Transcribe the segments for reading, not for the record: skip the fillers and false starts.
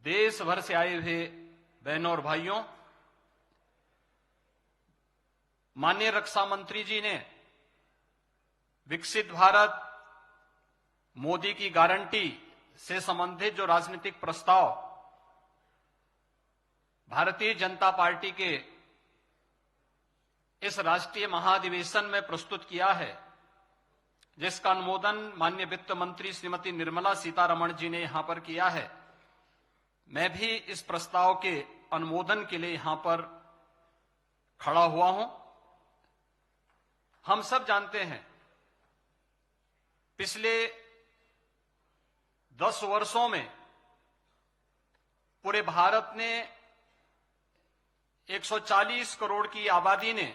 देश भर से आए हुए बहनों और भाइयों, माननीय रक्षा मंत्री जी ने विकसित भारत, मोदी की गारंटी से संबंधित जो राजनीतिक प्रस्ताव भारतीय जनता पार्टी के इस राष्ट्रीय महाधिवेशन में प्रस्तुत किया है, जिसका अनुमोदन माननीय वित्त मंत्री श्रीमती निर्मला सीतारमण जी ने यहां पर किया है। मैं भी इस प्रस्ताव के अनुमोदन के लिए यहां पर खड़ा हुआ हूं। हम सब जानते हैं, पिछले 10 वर्षों में पूरे भारत ने 140 करोड़ की आबादी ने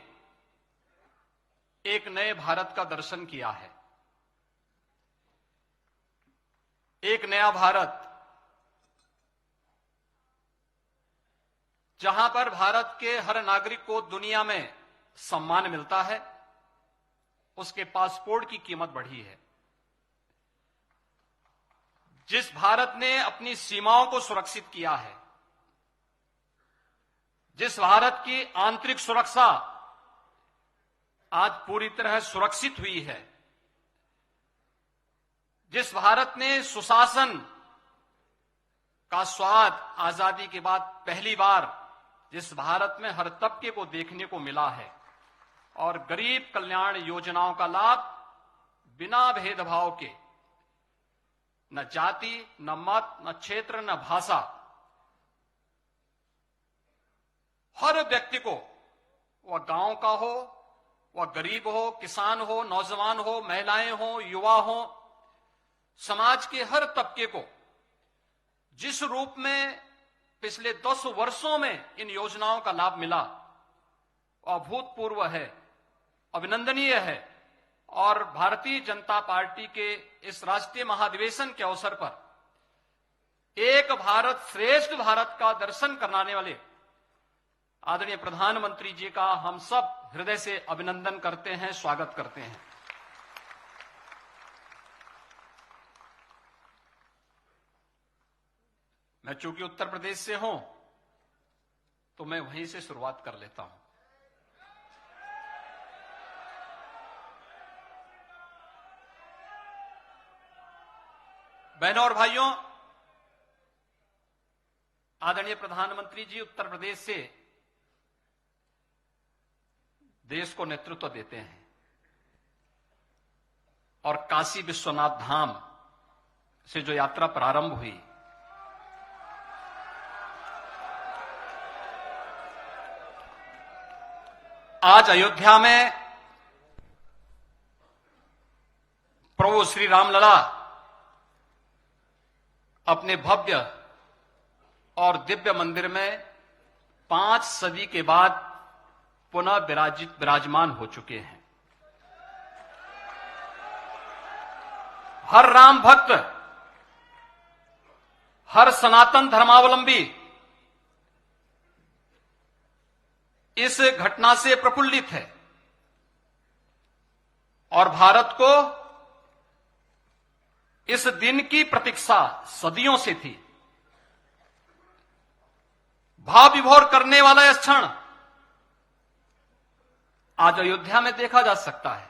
एक नए भारत का दर्शन किया है। एक नया भारत, जहां पर भारत के हर नागरिक को दुनिया में सम्मान मिलता है, उसके पासपोर्ट की कीमत बढ़ी है। जिस भारत ने अपनी सीमाओं को सुरक्षित किया है, जिस भारत की आंतरिक सुरक्षा आज पूरी तरह सुरक्षित हुई है, जिस भारत ने सुशासन का स्वाद आजादी के बाद पहली बार जिस भारत में हर तबके को देखने को मिला है और गरीब कल्याण योजनाओं का लाभ बिना भेदभाव के, न जाति, न मत, न क्षेत्र, न भाषा, हर व्यक्ति को, वह गांव का हो, वह गरीब हो, किसान हो, नौजवान हो, महिलाएं हो, युवा हो, समाज के हर तबके को जिस रूप में पिछले 10 वर्षों में इन योजनाओं का लाभ मिला, वह अभूतपूर्व है, अभिनंदनीय है। और भारतीय जनता पार्टी के इस राष्ट्रीय महाधिवेशन के अवसर पर एक भारत श्रेष्ठ भारत का दर्शन कराने वाले आदरणीय प्रधानमंत्री जी का हम सब हृदय से अभिनंदन करते हैं, स्वागत करते हैं। मैं चूंकि उत्तर प्रदेश से हूं, तो मैं वहीं से शुरुआत कर लेता हूं। बहनों और भाइयों, आदरणीय प्रधानमंत्री जी उत्तर प्रदेश से देश को नेतृत्व देते हैं और काशी विश्वनाथ धाम से जो यात्रा प्रारंभ हुई, आज अयोध्या में प्रभु श्री रामलला अपने भव्य और दिव्य मंदिर में 5 सदी के बाद पुनः विराजमान हो चुके हैं। हर राम भक्त, हर सनातन धर्मावलंबी इस घटना से प्रफुल्लित है और भारत को इस दिन की प्रतीक्षा सदियों से थी। भाव विभोर करने वाला यह क्षण आज अयोध्या में देखा जा सकता है।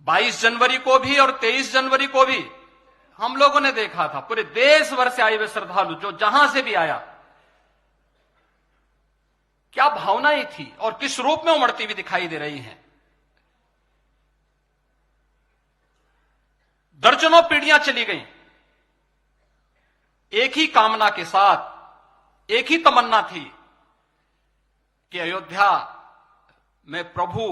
22 जनवरी को भी और 23 जनवरी को भी हम लोगों ने देखा था, पूरे देश भर से आए हुए श्रद्धालु जो जहां से भी आया, क्या भावनाएं थी और किस रूप में उमड़ती हुई दिखाई दे रही हैं। दर्जनों पीढ़ियां चली गईं, एक ही कामना के साथ, एक ही तमन्ना थी कि अयोध्या में प्रभु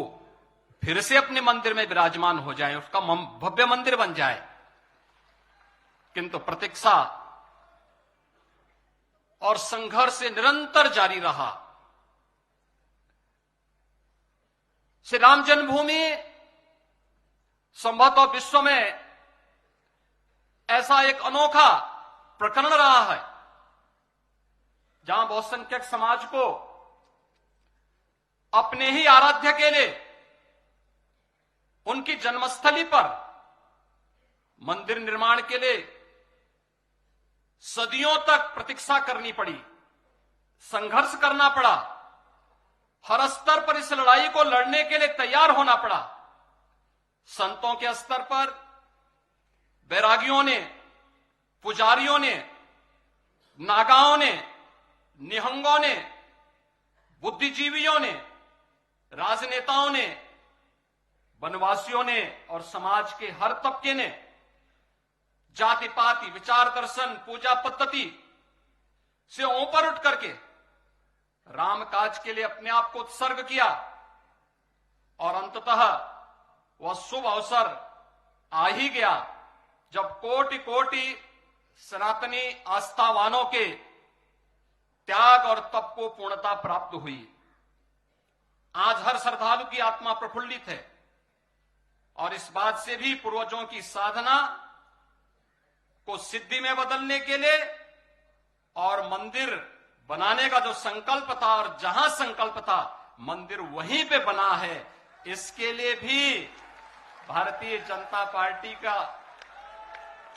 फिर से अपने मंदिर में विराजमान हो जाए, उसका भव्य मंदिर बन जाए। किंतु प्रतीक्षा और संघर्ष से निरंतर जारी रहा। श्री राम जन्मभूमि संभवतः विश्व में ऐसा एक अनोखा प्रकरण रहा है जहां बहुसंख्यक समाज को अपने ही आराध्य के लिए उनकी जन्मस्थली पर मंदिर निर्माण के लिए सदियों तक प्रतीक्षा करनी पड़ी, संघर्ष करना पड़ा, हर स्तर पर इस लड़ाई को लड़ने के लिए तैयार होना पड़ा। संतों के स्तर पर बैरागियों ने, पुजारियों ने, नागाओं ने, निहंगों ने, बुद्धिजीवियों ने, राजनेताओं ने, वनवासियों ने और समाज के हर तबके ने जाति पाति, विचार दर्शन, पूजा पद्धति से ऊपर उठ करके राम काज के लिए अपने आप को उत्सर्ग किया और अंततः वह शुभ अवसर आ ही गया जब कोटि कोटि सनातनी आस्थावानों के त्याग और तप को पूर्णता प्राप्त हुई। आज हर श्रद्धालु की आत्मा प्रफुल्लित है और इस बात से भी पूर्वजों की साधना को सिद्धि में बदलने के लिए और मंदिर बनाने का जो संकल्प था और जहां संकल्प था मंदिर वहीं पे बना है, इसके लिए भी भारतीय जनता पार्टी का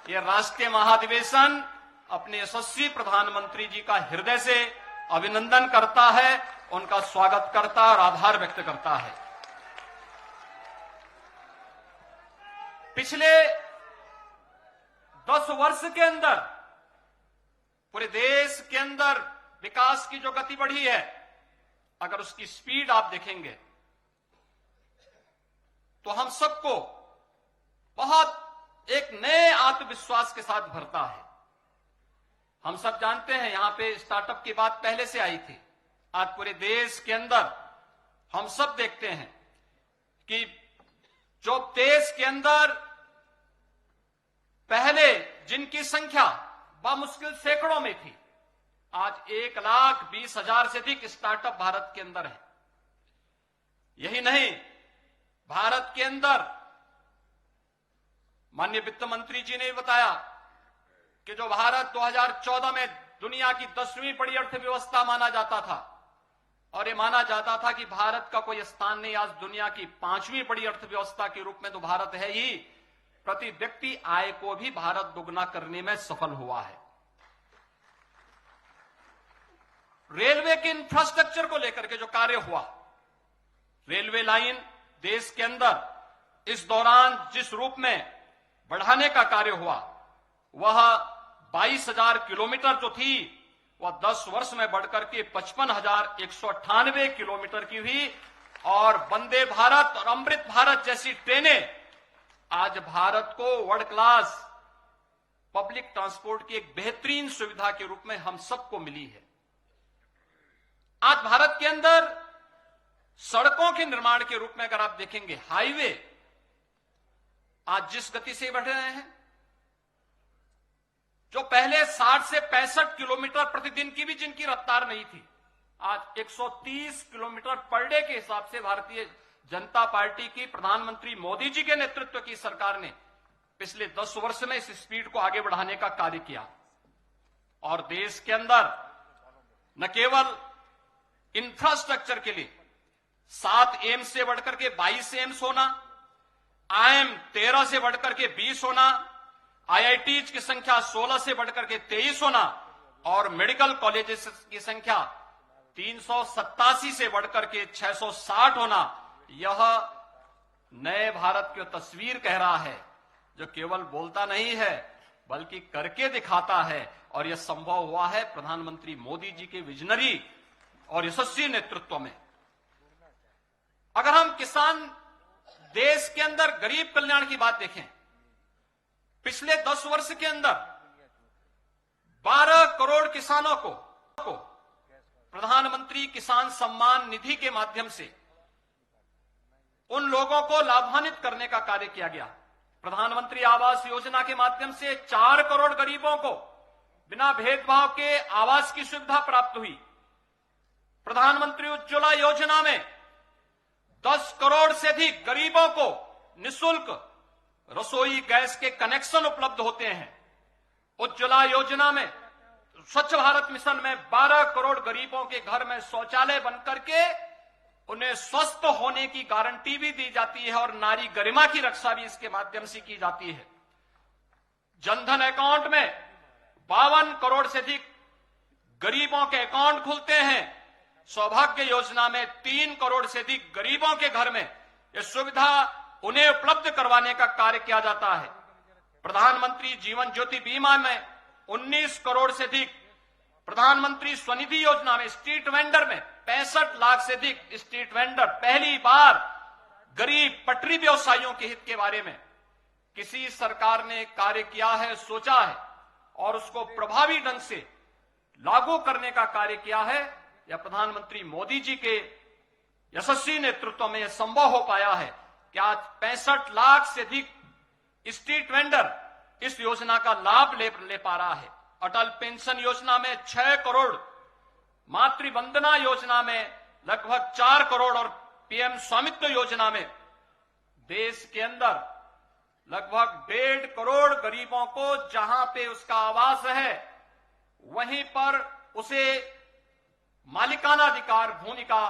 यह राष्ट्रीय महाधिवेशन अपने यशस्वी प्रधानमंत्री जी का हृदय से अभिनंदन करता है, उनका स्वागत करता है और आभार व्यक्त करता है। पिछले 10 वर्ष के अंदर पूरे देश के अंदर विकास की जो गति बढ़ी है, अगर उसकी स्पीड आप देखेंगे तो हम सबको बहुत एक नए आत्मविश्वास के साथ भरता है। हम सब जानते हैं यहां पे स्टार्टअप की बात पहले से आई थी। आज पूरे देश के अंदर हम सब देखते हैं कि जो देश के अंदर पहले जिनकी संख्या बामुश्किल सैकड़ों में थी, आज 1,20,000 से अधिक स्टार्टअप भारत के अंदर है। यही नहीं, भारत के अंदर माननीय वित्त मंत्री जी ने बताया कि जो भारत 2014 में दुनिया की 10वीं बड़ी अर्थव्यवस्था माना जाता था और ये माना जाता था कि भारत का कोई स्थान नहीं, आज दुनिया की 5वीं बड़ी अर्थव्यवस्था के रूप में तो भारत है ही, प्रति व्यक्ति आय को भी भारत दुगना करने में सफल हुआ है। रेलवे के इंफ्रास्ट्रक्चर को लेकर के जो कार्य हुआ, रेलवे लाइन देश के अंदर इस दौरान जिस रूप में बढ़ाने का कार्य हुआ, वह 22,000 किलोमीटर जो थी वह 10 वर्ष में बढ़कर के 55,198 किलोमीटर की हुई और वंदे भारत और अमृत भारत जैसी ट्रेनें आज भारत को वर्ल्ड क्लास पब्लिक ट्रांसपोर्ट की एक बेहतरीन सुविधा के रूप में हम सबको मिली है। आज भारत के अंदर सड़कों के निर्माण के रूप में अगर आप देखेंगे, हाईवे आज जिस गति से बढ़ रहे हैं, जो पहले 60 से 65 किलोमीटर प्रतिदिन की भी जिनकी रफ्तार नहीं थी, आज 130 किलोमीटर पर डे के हिसाब से भारतीय जनता पार्टी की प्रधानमंत्री मोदी जी के नेतृत्व की सरकार ने पिछले 10 वर्ष में इस स्पीड को आगे बढ़ाने का कार्य किया। और देश के अंदर न केवल इंफ्रास्ट्रक्चर के लिए 7 एम्स से बढ़कर के 22 एम्स होना, आईएम 13 से बढ़कर के 20 होना, आईआईटीज की संख्या 16 से बढ़कर के 23 होना और मेडिकल कॉलेजेस की संख्या 387 से बढ़कर के 660 होना, यह नए भारत की तस्वीर कह रहा है जो केवल बोलता नहीं है बल्कि करके दिखाता है। और यह संभव हुआ है प्रधानमंत्री मोदी जी के विजनरी और यशस्वी नेतृत्व में। अगर हम किसान देश के अंदर गरीब कल्याण की बात देखें, पिछले 10 वर्ष के अंदर 12 करोड़ किसानों को प्रधानमंत्री किसान सम्मान निधि के माध्यम से उन लोगों को लाभान्वित करने का कार्य किया गया। प्रधानमंत्री आवास योजना के माध्यम से 4 करोड़ गरीबों को बिना भेदभाव के आवास की सुविधा प्राप्त हुई। प्रधानमंत्री उज्ज्वला योजना में 10 करोड़ से अधिक गरीबों को निःशुल्क रसोई गैस के कनेक्शन उपलब्ध होते हैं। उज्ज्वला योजना में, स्वच्छ भारत मिशन में 12 करोड़ गरीबों के घर में शौचालय बनकर के उन्हें स्वस्थ होने की गारंटी भी दी जाती है और नारी गरिमा की रक्षा भी इसके माध्यम से की जाती है। जनधन अकाउंट में 52 करोड़ से अधिक गरीबों के अकाउंट खुलते हैं। सौभाग्य योजना में 3 करोड़ से अधिक गरीबों के घर में यह सुविधा उन्हें उपलब्ध करवाने का कार्य किया जाता है। प्रधानमंत्री जीवन ज्योति बीमा में 19 करोड़ से अधिक, प्रधानमंत्री स्वनिधि योजना में स्ट्रीट वेंडर में 65 लाख से अधिक स्ट्रीट वेंडर। पहली बार गरीब पटरी व्यवसायियों के हित के बारे में किसी सरकार ने कार्य किया है, सोचा है और उसको प्रभावी ढंग से लागू करने का कार्य किया है। यह प्रधानमंत्री मोदी जी के यशस्वी नेतृत्व में यह संभव हो पाया है कि आज 65 लाख से अधिक स्ट्रीट वेंडर इस योजना का लाभ ले पा रहा है। अटल पेंशन योजना में 6 करोड़, मातृ वंदना योजना में लगभग 4 करोड़ और पीएम स्वामित्व योजना में देश के अंदर लगभग 1.5 करोड़ गरीबों को जहां पे उसका आवास है वहीं पर उसे मालिकाना अधिकार भूमि का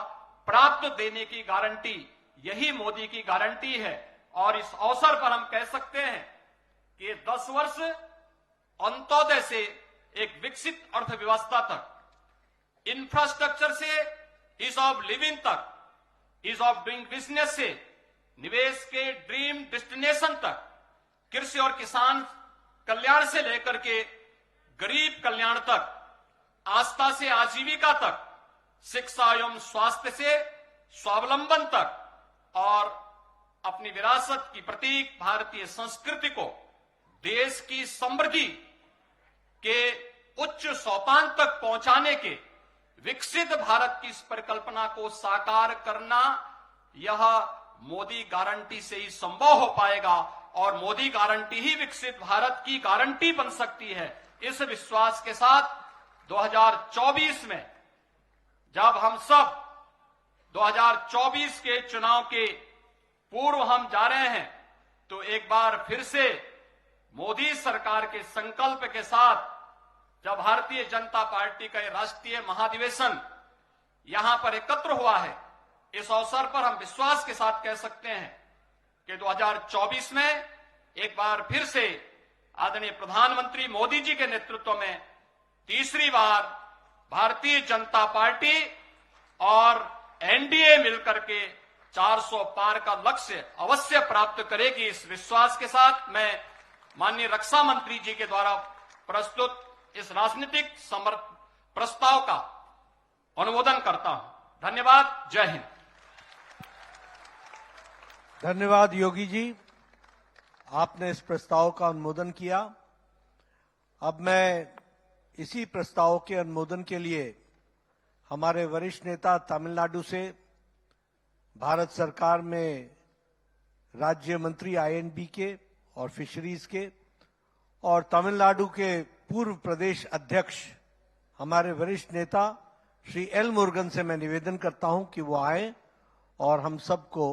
प्राप्त देने की गारंटी, यही मोदी की गारंटी है। और इस अवसर पर हम कह सकते हैं कि 10 वर्ष अंत्योदय से एक विकसित अर्थव्यवस्था तक, इंफ्रास्ट्रक्चर से ईज ऑफ लिविंग तक, ईज ऑफ डूइंग बिजनेस से निवेश के ड्रीम डेस्टिनेशन तक, कृषि और किसान कल्याण से लेकर के गरीब कल्याण तक, आस्था से आजीविका तक, शिक्षा एवं स्वास्थ्य से स्वावलंबन तक और अपनी विरासत की प्रतीक भारतीय संस्कृति को देश की समृद्धि के उच्च सोपान तक पहुंचाने के विकसित भारत की इस परिकल्पना को साकार करना, यह मोदी गारंटी से ही संभव हो पाएगा और मोदी गारंटी ही विकसित भारत की गारंटी बन सकती है। इस विश्वास के साथ 2024 में जब हम सब 2024 के चुनाव के पूर्व हम जा रहे हैं तो एक बार फिर से मोदी सरकार के संकल्प के साथ जब भारतीय जनता पार्टी का राष्ट्रीय महाधिवेशन यहां पर एकत्र हुआ है, इस अवसर पर हम विश्वास के साथ कह सकते हैं कि 2024 में एक बार फिर से आदरणीय प्रधानमंत्री मोदी जी के नेतृत्व में तीसरी बार भारतीय जनता पार्टी और एनडीए मिलकर के 400 पार का लक्ष्य अवश्य प्राप्त करेगी। इस विश्वास के साथ मैं माननीय रक्षा मंत्री जी के द्वारा प्रस्तुत इस राजनीतिक प्रस्ताव का अनुमोदन करता हूं। धन्यवाद। जय हिंद। धन्यवाद योगी जी, आपने इस प्रस्ताव का अनुमोदन किया। अब मैं इसी प्रस्ताव के अनुमोदन के लिए हमारे वरिष्ठ नेता तमिलनाडु से, भारत सरकार में राज्य मंत्री आईएनबी के और फिशरीज के और तमिलनाडु के पूर्व प्रदेश अध्यक्ष हमारे वरिष्ठ नेता श्री एल मुरुगन से मैं निवेदन करता हूं कि वो आए और हम सबको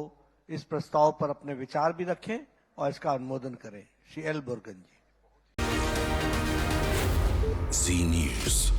इस प्रस्ताव पर अपने विचार भी रखें और इसका अनुमोदन करें। श्री एल मुरुगन जी। जी न्यूज़।